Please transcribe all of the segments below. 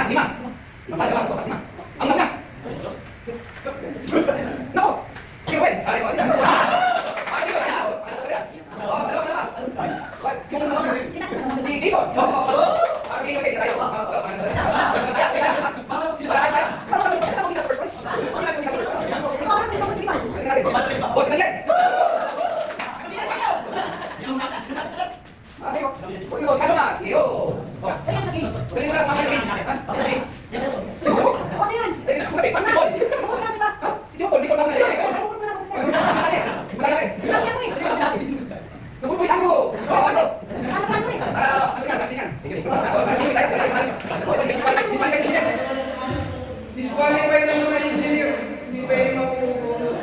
lima. Masaya ba? Lima. Ang na. Nako. Sige, wait. Ay, ko. Si Jason. Hindi ko tayo. Boss, nandiyan. Kano na? Iyo. Kasi wala mamaya sa akin. Disqualify ng mga engineer. Hindi pwede mapupunod.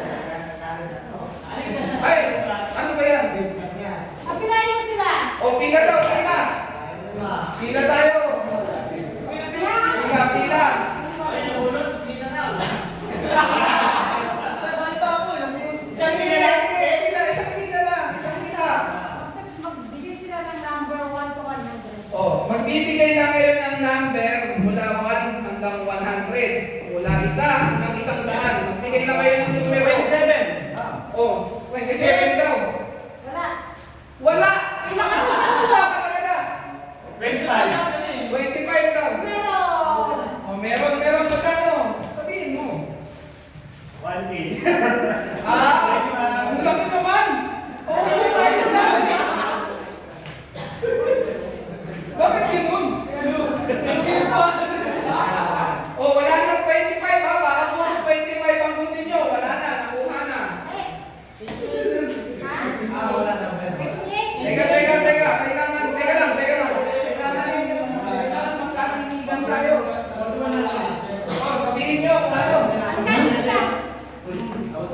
Ay, ano ba yan? Apilayin sila. O, pila daw, pila. Pila tayo. Pila. Isang pila lang. Magbigay sila ng number 1 to 100. Oh, magbibigay na kayo ng number mula 1 hanggang 100. Mula 1 hanggang 100. Magbigay na kayo ng numero. 27. Oh, 27 daw. Wala. Wala! Wala ka talaga. 25. 25 daw. Meron. Oh, meron. Magkano? Sabihin mo. 1K. Ang laki naman. Oh, wala tayo na. Bakit ganun? Oh, wala nang 25 ha. Baka puro 25 ang kunin nyo. Wala na. Nakuha na. X. Ha? Wala na. Teka. Kailangan. Kailangan magkakinigan tayo. Oh, sabihin nyo kung ano. Ang ganda nila.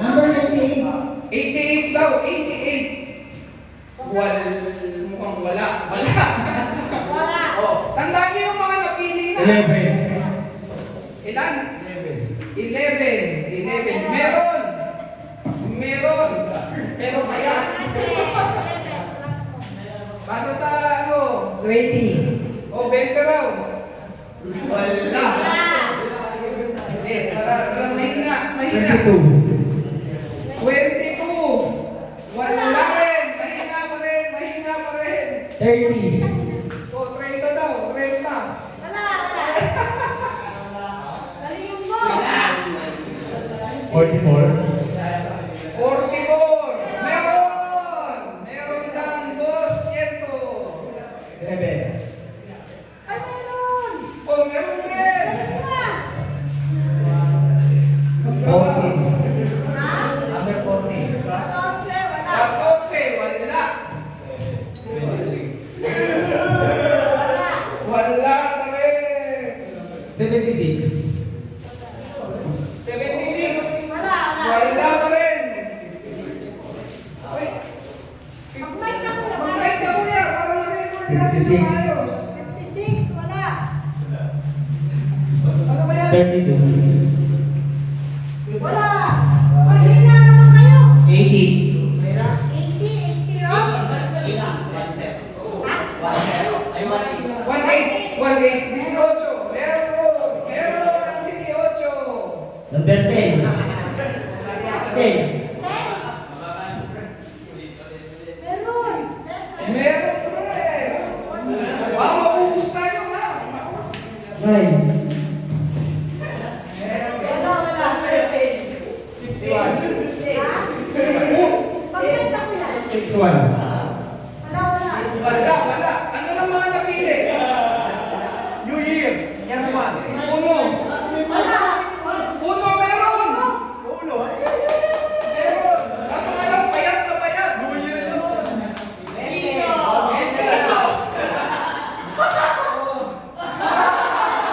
Number 98. 88 daw. 88. Mukhang wala. Wala. Oh, tandaan niyo yung mga napili na. 11. Ilan? 11. Meron. Pero kaya. Basta sa ano? 20. Oh, 20 raw. Wala. Para mahina. 22. 22. Wala rin. Mahina pa rin. 30. Oh, 30 daw. 30. Wala. Galingan mo. 44. 44. Meron ng 200. 7. Ay, meron. Oh, meron rin. Dalawa. 14. Ha? Number 14. 14. Wala. 14. Wala. Wala ka rin. 76. 76. Wala. Wala ka rin. Uy. Mag-mic na kuya. Mag-mic ka kuya. Para ma-record natin ng 56. maayos. 56. Wala. Ano ba yan? 32. Wala. Mahina naman kayo. 80. 80. 80. Ha? 18. 18. 18. Meron ng 18. Number 10. 10. 10. Meron. Meron rin. Baka maubos tayo ha. 9. Wala. Ha? Oh, Mag-mic na kuya. 61.